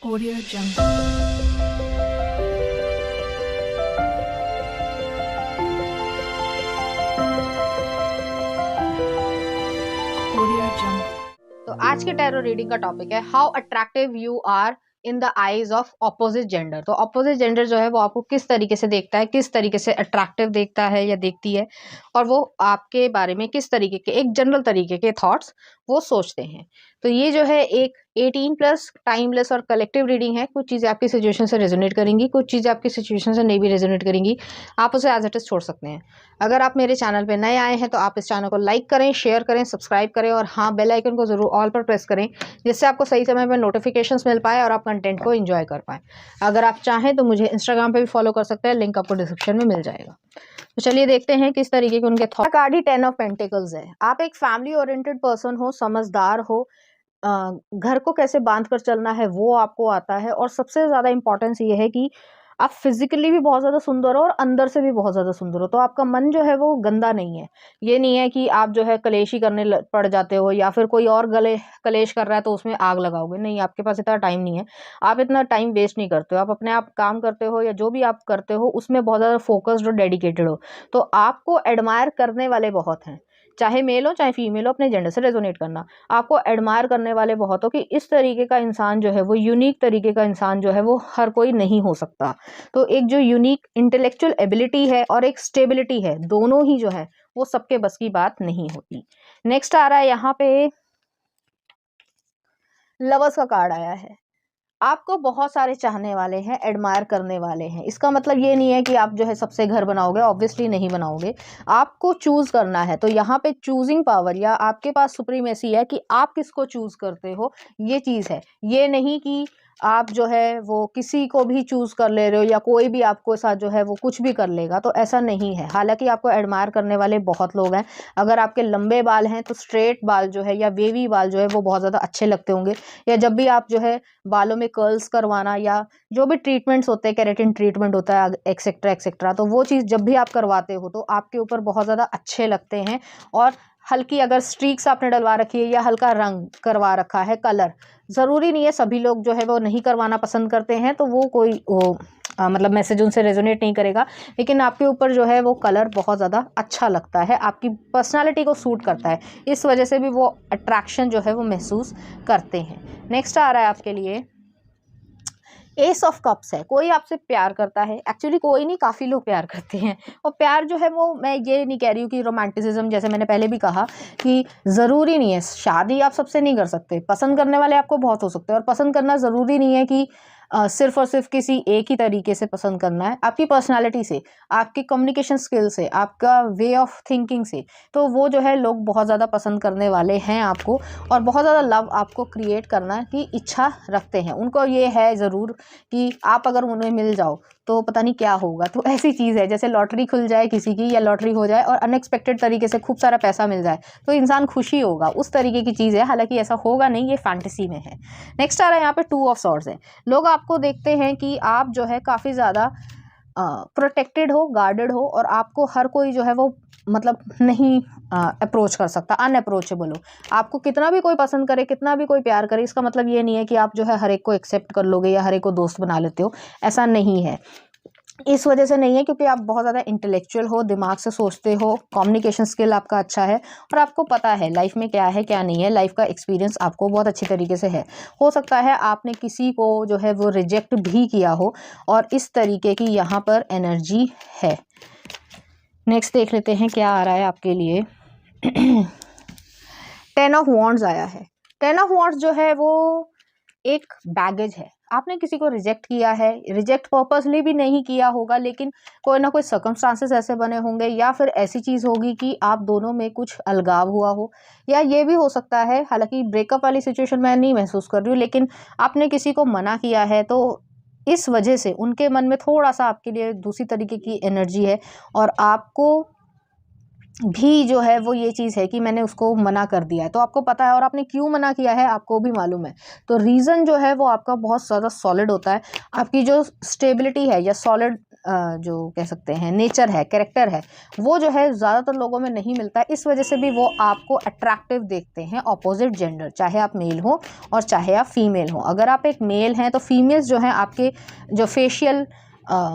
Audio Jungle. Audio Jungle. तो आज के टैरो रीडिंग का टॉपिक है how attractive you are in the eyes of opposite gender. तो ऑपोजिट जेंडर जो है वो आपको किस तरीके से देखता है, किस तरीके से अट्रैक्टिव देखता है या देखती है, और वो आपके बारे में किस तरीके के एक जनरल तरीके के थॉट्स वो सोचते हैं। तो ये जो है एक 18+ टाइमलेस और कलेक्टिव रीडिंग है। कुछ चीज़ें आपकी सिचुएशन से रेजोनेट करेंगी, कुछ चीज़ें आपकी सिचुएशन से नहीं भी रेजोनेट करेंगी। आप उसे एज इट इज छोड़ सकते हैं। अगर आप मेरे चैनल पे नए आए हैं तो आप इस चैनल को लाइक करें, शेयर करें, सब्सक्राइब करें और हाँ, बेल आइकन को जरूर ऑल पर प्रेस करें, जिससे आपको सही समय पर नोटिफिकेशंस मिल पाए और आप कंटेंट को एंजॉय कर पाएं। अगर आप चाहें तो मुझे इंस्टाग्राम पे भी फॉलो कर सकते हैं, लिंक आपको डिस्क्रिप्शन में मिल जाएगा। तो चलिए देखते हैं किस तरीके के उनके thought. Card he 10 of pentacles है। आप एक फैमिली ओरिएंटेड पर्सन हो, समझदार हो, घर को कैसे बांध कर चलना है वो आपको आता है, और सबसे ज़्यादा इंपॉर्टेंस ये है कि आप फिजिकली भी बहुत ज़्यादा सुंदर हो और अंदर से भी बहुत ज़्यादा सुंदर हो। तो आपका मन जो है वो गंदा नहीं है। ये नहीं है कि आप जो है कलेश ही करने पड़ जाते हो, या फिर कोई और गले कलेश कर रहा है तो उसमें आग लगाओगे। नहीं, आपके पास इतना टाइम नहीं है। आप इतना टाइम वेस्ट नहीं करते हो। आप अपने आप काम करते हो या जो भी आप करते हो उसमें बहुत ज़्यादा फोकस्ड और डेडिकेटेड हो। तो आपको एडमायर करने वाले बहुत हैं, चाहे मेल हो चाहे फीमेल हो। अपने जेंडर से रेजोनेट करना, आपको एडमायर करने वाले बहुत हो कि इस तरीके का इंसान जो है वो यूनिक तरीके का इंसान जो है वो हर कोई नहीं हो सकता। तो एक जो यूनिक इंटेलेक्चुअल एबिलिटी है और एक स्टेबिलिटी है, दोनों ही जो है वो सबके बस की बात नहीं होती। नेक्स्ट आ रहा है यहाँ पे लवर्स का कार्ड आया है। आपको बहुत सारे चाहने वाले हैं, एडमायर करने वाले हैं। इसका मतलब ये नहीं है कि आप जो है सबसे घर बनाओगे, ऑब्वियसली नहीं बनाओगे। आपको चूज करना है। तो यहाँ पे चूजिंग पावर या आपके पास सुप्रीमेसी है कि आप किसको चूज करते हो, ये चीज है। ये नहीं कि आप जो है वो किसी को भी चूज कर ले रहे हो या कोई भी आपको साथ जो है वो कुछ भी कर लेगा, तो ऐसा नहीं है। हालांकि आपको एडमायर करने वाले बहुत लोग हैं। अगर आपके लंबे बाल हैं तो स्ट्रेट बाल जो है या वेवी बाल जो है वो बहुत ज़्यादा अच्छे लगते होंगे, या जब भी आप जो है बालों में कर्ल्स करवाना या जो भी ट्रीटमेंट्स होते हैं, केराटिन ट्रीटमेंट होता है एक्सेट्रा एक्सेट्रा, तो वो चीज़ जब भी आप करवाते हो तो आपके ऊपर बहुत ज़्यादा अच्छे लगते हैं। और हल्की अगर स्ट्रीक्स आपने डलवा रखी है या हल्का रंग करवा रखा है, कलर, ज़रूरी नहीं है सभी लोग जो है वो नहीं करवाना पसंद करते हैं, तो वो कोई मतलब मैसेज उनसे रेजोनेट नहीं करेगा। लेकिन आपके ऊपर जो है वो कलर बहुत ज़्यादा अच्छा लगता है, आपकी पर्सनालिटी को सूट करता है, इस वजह से भी वो अट्रैक्शन जो है वो महसूस करते हैं। नेक्स्ट आ रहा है आपके लिए एस ऑफ कप्स है। कोई आपसे प्यार करता है। एक्चुअली कोई नहीं, काफ़ी लोग प्यार करते हैं। और प्यार जो है वो, मैं ये नहीं कह रही हूँ कि रोमांटिसिज्म, जैसे मैंने पहले भी कहा कि ज़रूरी नहीं है, शादी आप सबसे नहीं कर सकते। पसंद करने वाले आपको बहुत हो सकते हैं, और पसंद करना ज़रूरी नहीं है कि सिर्फ और सिर्फ किसी एक ही तरीके से पसंद करना है। आपकी पर्सनालिटी से, आपकी कम्युनिकेशन स्किल से, आपका वे ऑफ थिंकिंग से, तो वो जो है लोग बहुत ज़्यादा पसंद करने वाले हैं आपको, और बहुत ज़्यादा लव आपको क्रिएट करना की इच्छा रखते हैं। उनको ये है ज़रूर कि आप अगर उन्हें मिल जाओ तो पता नहीं क्या होगा। तो ऐसी चीज़ है जैसे लॉटरी खुल जाए किसी की, या लॉटरी हो जाए और अनएक्सपेक्टेड तरीके से खूब सारा पैसा मिल जाए, तो इंसान खुशी होगा, उस तरीके की चीज़ है। हालांकि ऐसा होगा नहीं, ये फैंटेसी में है। नेक्स्ट आ रहा है यहाँ पे 2 ऑफ सॉर्ड्स है। लोग आपको देखते हैं कि आप जो है काफ़ी ज़्यादा प्रोटेक्टेड हो, गार्डेड हो, और आपको हर कोई जो है वो मतलब नहीं अप्रोच कर सकता, अनअप्रोचेबल हो। आपको कितना भी कोई पसंद करे, कितना भी कोई प्यार करे, इसका मतलब ये नहीं है कि आप जो है हर एक को एक्सेप्ट कर लोगे या हर एक को दोस्त बना लेते हो। ऐसा नहीं है। इस वजह से नहीं है क्योंकि आप बहुत ज़्यादा इंटेलेक्चुअल हो, दिमाग से सोचते हो, कम्युनिकेशन स्किल आपका अच्छा है, और आपको पता है लाइफ में क्या है क्या नहीं है। लाइफ का एक्सपीरियंस आपको बहुत अच्छी तरीके से है। हो सकता है आपने किसी को जो है वो रिजेक्ट भी किया हो, और इस तरीके की यहाँ पर एनर्जी है। नेक्स्ट देख लेते हैं क्या आ रहा है आपके लिए। 10 ऑफ वॉन्ड्स आया है। 10 ऑफ वॉन्ड्स जो है वो एक बैगेज है। आपने किसी को रिजेक्ट किया है, रिजेक्ट पर्पसली भी नहीं किया होगा, लेकिन कोई ना कोई सर्कमस्टांसेस ऐसे बने होंगे, या फिर ऐसी चीज़ होगी कि आप दोनों में कुछ अलगाव हुआ हो, या ये भी हो सकता है, हालांकि ब्रेकअप वाली सिचुएशन मैं नहीं महसूस कर रही हूँ, लेकिन आपने किसी को मना किया है, तो इस वजह से उनके मन में थोड़ा सा आपके लिए दूसरी तरीके की एनर्जी है, और आपको भी जो है वो ये चीज़ है कि मैंने उसको मना कर दिया है, तो आपको पता है, और आपने क्यों मना किया है आपको भी मालूम है। तो रीज़न जो है वो आपका बहुत ज़्यादा सॉलिड होता है। आपकी जो स्टेबिलिटी है या सॉलिड जो कह सकते हैं नेचर है, कैरेक्टर है, वो जो है ज़्यादातर लोगों में नहीं मिलता है। इस वजह से भी वो आपको अट्रैक्टिव देखते हैं ऑपोजिट जेंडर, चाहे आप मेल हो और चाहे आप फीमेल हो। अगर आप एक मेल हैं तो फीमेल्स जो हैं आपके जो फेशियल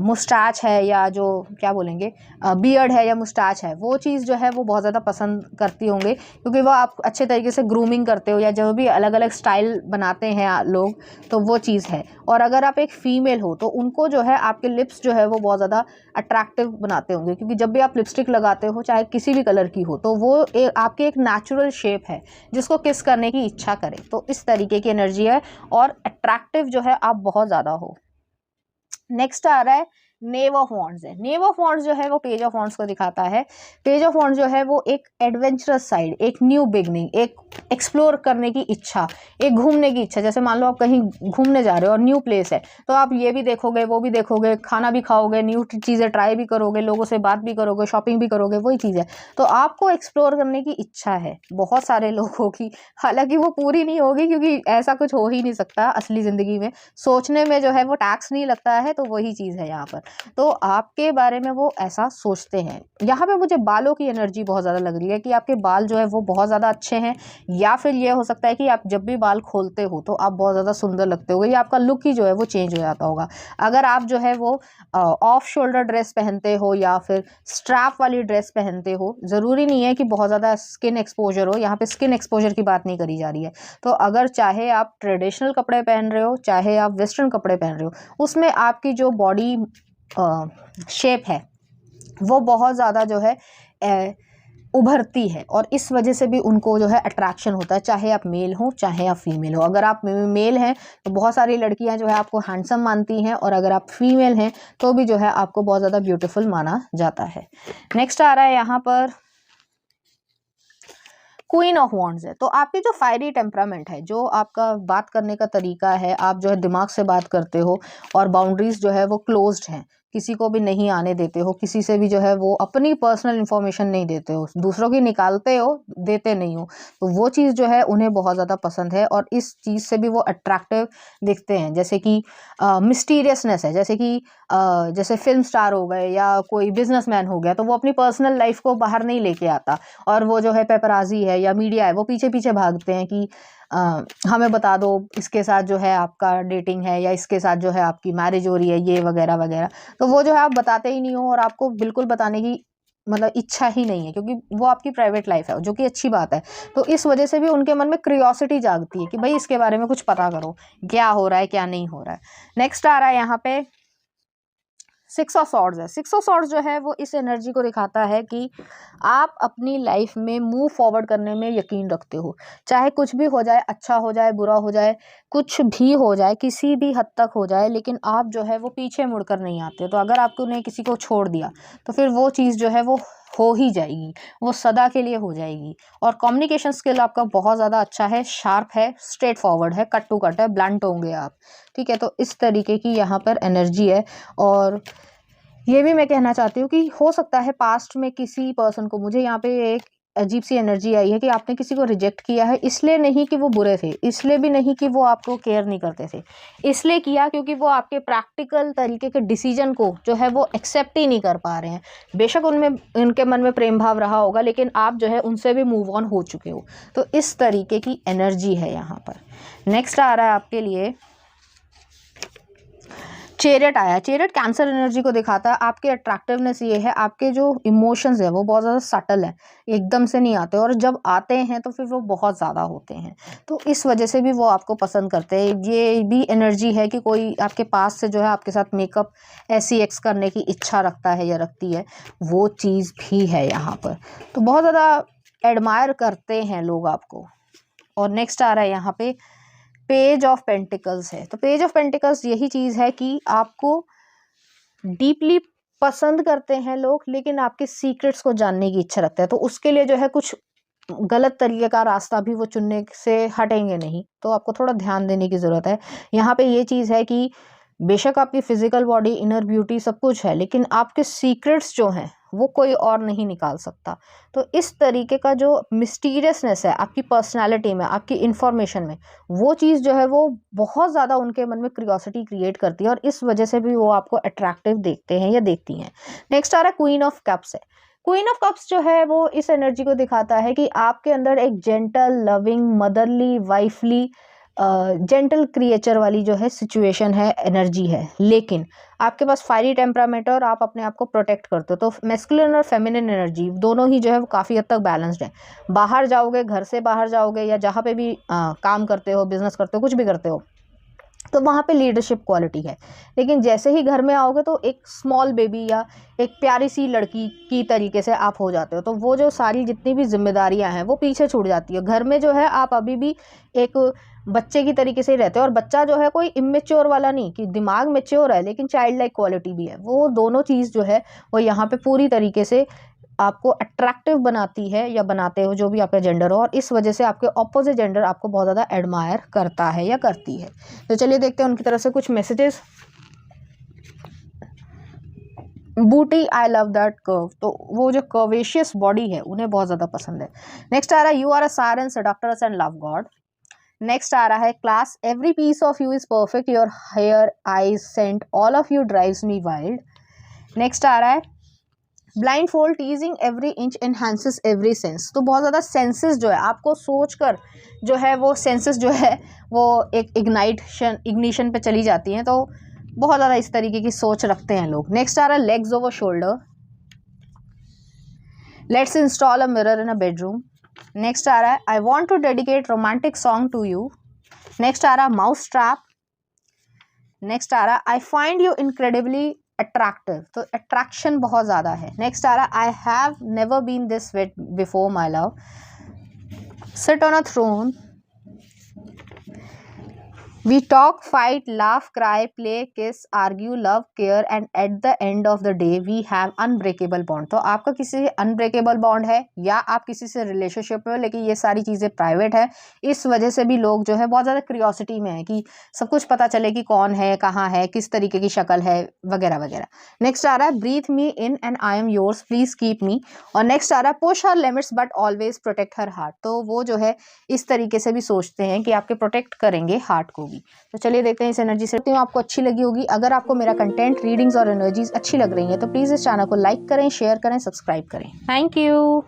मुस्टैच है या जो क्या बोलेंगे बियर्ड है या मुस्टैच है, वो चीज़ जो है वो बहुत ज़्यादा पसंद करती होंगे, क्योंकि वो आप अच्छे तरीके से ग्रूमिंग करते हो या जो भी अलग अलग स्टाइल बनाते हैं लोग, तो वो चीज़ है। और अगर आप एक फ़ीमेल हो तो उनको जो है आपके लिप्स जो है वो बहुत ज़्यादा अट्रैक्टिव बनाते होंगे, क्योंकि जब भी आप लिपस्टिक लगाते हो चाहे किसी भी कलर की हो तो वो आपकी एक नेचुरल शेप है जिसको किस करने की इच्छा करे। तो इस तरीके की एनर्जी है और अट्रैक्टिव जो है आप बहुत ज़्यादा हो। नेक्स्ट आ रहा है नेव ऑफ वॉन्ड्स है। नेव ऑफ वॉन्ड्स जो है वो पेज ऑफ वॉन्ड्स को दिखाता है। पेज ऑफ वॉन्ड्स जो है वो एक एडवेंचरस साइड, एक न्यू बिगनिंग, एक एक्सप्लोर करने की इच्छा, एक घूमने की इच्छा। जैसे मान लो आप कहीं घूमने जा रहे हो और न्यू प्लेस है तो आप ये भी देखोगे, वो भी देखोगे, खाना भी खाओगे, न्यू चीज़ें ट्राई भी करोगे, लोगों से बात भी करोगे, शॉपिंग भी करोगे, वही चीज़ है। तो आपको एक्सप्लोर करने की इच्छा है बहुत सारे लोगों की, हालांकि वो पूरी नहीं होगी क्योंकि ऐसा कुछ हो ही नहीं सकता असली ज़िंदगी में। सोचने में जो है वो टैक्स नहीं लगता है, तो वही चीज़ है यहाँ पर। तो आपके बारे में वो ऐसा सोचते हैं। यहाँ पे मुझे बालों की एनर्जी बहुत ज़्यादा लग रही है कि आपके बाल जो है वो बहुत ज़्यादा अच्छे हैं, या फिर ये हो सकता है कि आप जब भी बाल खोलते हो तो आप बहुत ज़्यादा सुंदर लगते होगे या आपका लुक ही जो है वो चेंज हो जाता होगा। अगर आप जो है वो ऑफ शोल्डर ड्रेस पहनते हो या फिर स्ट्रैप वाली ड्रेस पहनते हो, ज़रूरी नहीं है कि बहुत ज़्यादा स्किन एक्सपोजर हो, यहाँ पे स्किन एक्सपोजर की बात नहीं करी जा रही है। तो अगर चाहे आप ट्रेडिशनल कपड़े पहन रहे हो चाहे आप वेस्टर्न कपड़े पहन रहे हो, उसमें आपकी जो बॉडी शेप है वो बहुत ज़्यादा जो है उभरती है, और इस वजह से भी उनको जो है अट्रैक्शन होता है, चाहे आप मेल हो चाहे आप फीमेल हो। अगर आप मेल हैं तो बहुत सारी लड़कियां जो है आपको हैंडसम मानती हैं, और अगर आप फीमेल हैं तो भी जो है आपको बहुत ज़्यादा ब्यूटीफुल माना जाता है। नेक्स्ट आ रहा है यहाँ पर क्वीन ऑफ वॉन्ड्स है। तो आपकी जो फायरी टेम्परामेंट है, जो आपका बात करने का तरीका है, आप जो है दिमाग से बात करते हो और बाउंड्रीज जो है वो क्लोज्ड हैं, किसी को भी नहीं आने देते हो, किसी से भी जो है वो अपनी पर्सनल इन्फॉर्मेशन नहीं देते हो, दूसरों की निकालते हो, देते नहीं हो। तो वो चीज़ जो है उन्हें बहुत ज़्यादा पसंद है और इस चीज़ से भी वो अट्रैक्टिव दिखते हैं। जैसे कि मिस्टीरियसनेस है, जैसे कि जैसे फिल्म स्टार हो गए या कोई बिजनेसमैन हो गया, तो वो अपनी पर्सनल लाइफ को बाहर नहीं लेके आता, और वो जो है पेपराजी है या मीडिया है वो पीछे पीछे भागते हैं कि हमें बता दो इसके साथ जो है आपका डेटिंग है या इसके साथ जो है आपकी मैरिज हो रही है, ये वगैरह वगैरह। तो वो जो है आप बताते ही नहीं हो और आपको बिल्कुल बताने की मतलब इच्छा ही नहीं है, क्योंकि वो आपकी प्राइवेट लाइफ है, जो कि अच्छी बात है। तो इस वजह से भी उनके मन में क्यूरियोसिटी जागती है कि भाई इसके बारे में कुछ पता करो, क्या हो रहा है क्या नहीं हो रहा है। नेक्स्ट आ रहा है यहाँ पे सिक्स ऑफ सॉर्ड्स है। सिक्स ऑफ सॉर्ड्स जो है वो इस एनर्जी को दिखाता है कि आप अपनी लाइफ में मूव फॉरवर्ड करने में यकीन रखते हो, चाहे कुछ भी हो जाए, अच्छा हो जाए, बुरा हो जाए, कुछ भी हो जाए, किसी भी हद तक हो जाए, लेकिन आप जो है वो पीछे मुड़कर नहीं आते। तो अगर आपने किसी को छोड़ दिया तो फिर वो चीज़ जो है वो हो ही जाएगी, वो सदा के लिए हो जाएगी। और कम्युनिकेशन स्किल आपका बहुत ज़्यादा अच्छा है, शार्प है, स्ट्रेट फॉरवर्ड है, कट टू कट है, ब्लंट होंगे आप, ठीक है। तो इस तरीके की यहाँ पर एनर्जी है। और ये भी मैं कहना चाहती हूँ कि हो सकता है पास्ट में किसी पर्सन को, मुझे यहाँ पे एक अजीब सी एनर्जी आई है कि आपने किसी को रिजेक्ट किया है, इसलिए नहीं कि वो बुरे थे, इसलिए भी नहीं कि वो आपको केयर नहीं करते थे, इसलिए किया क्योंकि वो आपके प्रैक्टिकल तरीके के डिसीजन को जो है वो एक्सेप्ट ही नहीं कर पा रहे हैं। बेशक उनमें उनके मन में प्रेम भाव रहा होगा, लेकिन आप जो है उनसे भी मूव ऑन हो चुके हो। तो इस तरीके की एनर्जी है यहाँ पर। नेक्स्ट आ रहा है आपके लिए चेरियट आया। चेरियट कैंसर एनर्जी को दिखाता है। आपके अट्रैक्टिवनेस ये है, आपके जो इमोशंस है वो बहुत ज़्यादा सटल है, एकदम से नहीं आते, और जब आते हैं तो फिर वो बहुत ज़्यादा होते हैं। तो इस वजह से भी वो आपको पसंद करते हैं। ये भी एनर्जी है कि कोई आपके पास से जो है आपके साथ मेकअप SEX करने की इच्छा रखता है या रखती है, वो चीज़ भी है यहाँ पर। तो बहुत ज़्यादा एडमायर करते हैं लोग आपको। और नेक्स्ट आ रहा है यहाँ पे पेज ऑफ पेंटिकल्स है। तो पेज ऑफ पेंटिकल्स यही चीज़ है कि आपको डीपली पसंद करते हैं लोग, लेकिन आपके सीक्रेट्स को जानने की इच्छा रखते हैं। तो उसके लिए जो है कुछ गलत तरीके का रास्ता भी वो चुनने से हटेंगे नहीं। तो आपको थोड़ा ध्यान देने की ज़रूरत है। यहाँ पे ये चीज़ है कि बेशक आपकी फिजिकल बॉडी, इनर ब्यूटी सब कुछ है, लेकिन आपके सीक्रेट्स जो हैं वो कोई और नहीं निकाल सकता। तो इस तरीके का जो मिस्टीरियसनेस है आपकी पर्सनालिटी में, आपकी इन्फॉर्मेशन में, वो चीज़ जो है वो बहुत ज़्यादा उनके मन में क्यूरियोसिटी क्रिएट करती है और इस वजह से भी वो आपको अट्रैक्टिव देखते हैं या देखती हैं। नेक्स्ट आ रहा है क्वीन ऑफ कप्स है। क्वीन ऑफ कप्स जो है वो इस एनर्जी को दिखाता है कि आपके अंदर एक gentle, loving, motherly, wifely, gentle creature वाली जो है सिचुएशन है, एनर्जी है, लेकिन आपके पास फायरी टेम्परामेंट है और आप अपने आप को प्रोटेक्ट करते हो। तो मैस्कुलिन और फेमिनिन एनर्जी दोनों ही जो है वो काफ़ी हद तक बैलेंस्ड है। बाहर जाओगे, घर से बाहर जाओगे या जहाँ पे भी काम करते हो, बिजनेस करते हो, कुछ भी करते हो, तो वहाँ पे लीडरशिप क्वालिटी है। लेकिन जैसे ही घर में आओगे तो एक स्मॉल बेबी या एक प्यारी सी लड़की की तरीके से आप हो जाते हो। तो वो जो सारी जितनी भी जिम्मेदारियां हैं वो पीछे छूट जाती है। घर में जो है आप अभी भी एक बच्चे की तरीके से ही रहते हो, और बच्चा जो है कोई इमेच्योर वाला नहीं कि दिमाग मेच्योर है लेकिन चाइल्ड लाइक क्वालिटी भी है। वो दोनों चीज़ जो है वो यहाँ पे पूरी तरीके से आपको अट्रैक्टिव बनाती है या बनाते हो, जो भी आपका जेंडर हो, और इस वजह से आपके ऑपोजिट जेंडर आपको बहुत ज़्यादा एडमायर करता है या करती है। तो चलिए देखते हैं उनकी तरफ से कुछ मैसेजेस। बूटी, आई लव दैट कर्व। तो वो जो कर्वेशियस बॉडी है उन्हें बहुत ज़्यादा पसंद है। नेक्स्ट आ रहा है you are a siren seductress and love god. Next आ रहा है class, every piece of you is perfect, your hair, eyes, scent, all of you drives me wild. Next आ रहा है blindfold, teasing every inch enhances every sense. तो बहुत ज़्यादा senses जो है आपको सोचकर जो है वो सेंसेस जो है वो एक इग्निशन पे चली जाती हैं। तो बहुत ज़्यादा इस तरीके की सोच रखते हैं लोग। नेक्स्ट आ रहा है legs over shoulder. Let's install a mirror in a bedroom. Next आ रहा है I want to dedicate romantic song to you. Next आ रहा है माउस ट्रैप। नेक्स्ट आ रहा है I find you incredibly attractive. तो अट्रैक्शन बहुत ज़्यादा है। नेक्स्ट आ रहा है I have never been this wet before my love. Sit on a throne. We talk, fight, laugh, cry, play, kiss, argue, love, care and at the end of the day we have unbreakable bond। तो आपका किसी से unbreakable bond है या आप किसी से relationship में हो, लेकिन ये सारी चीज़ें प्राइवेट है। इस वजह से भी लोग जो है बहुत ज़्यादा क्यूरियोसिटी में है कि सब कुछ पता चले कि कौन है, कहाँ है, किस तरीके की शक्ल है, वगैरह वगैरह। नेक्स्ट आ रहा है breathe me in and I am yours, please keep me. और नेक्स्ट आ रहा है push her limits but always protect her heart. तो वो जो है इस तरीके से भी सोचते हैं कि आपके प्रोटेक्ट करेंगे हार्ट को भी। तो चलिए देखते हैं इस एनर्जी से आपको अच्छी लगी होगी। अगर आपको मेरा कंटेंट, रीडिंग्स और एनर्जीज अच्छी लग रही है तो प्लीज़ इस चैनल को लाइक करें, शेयर करें, सब्सक्राइब करें। Thank you.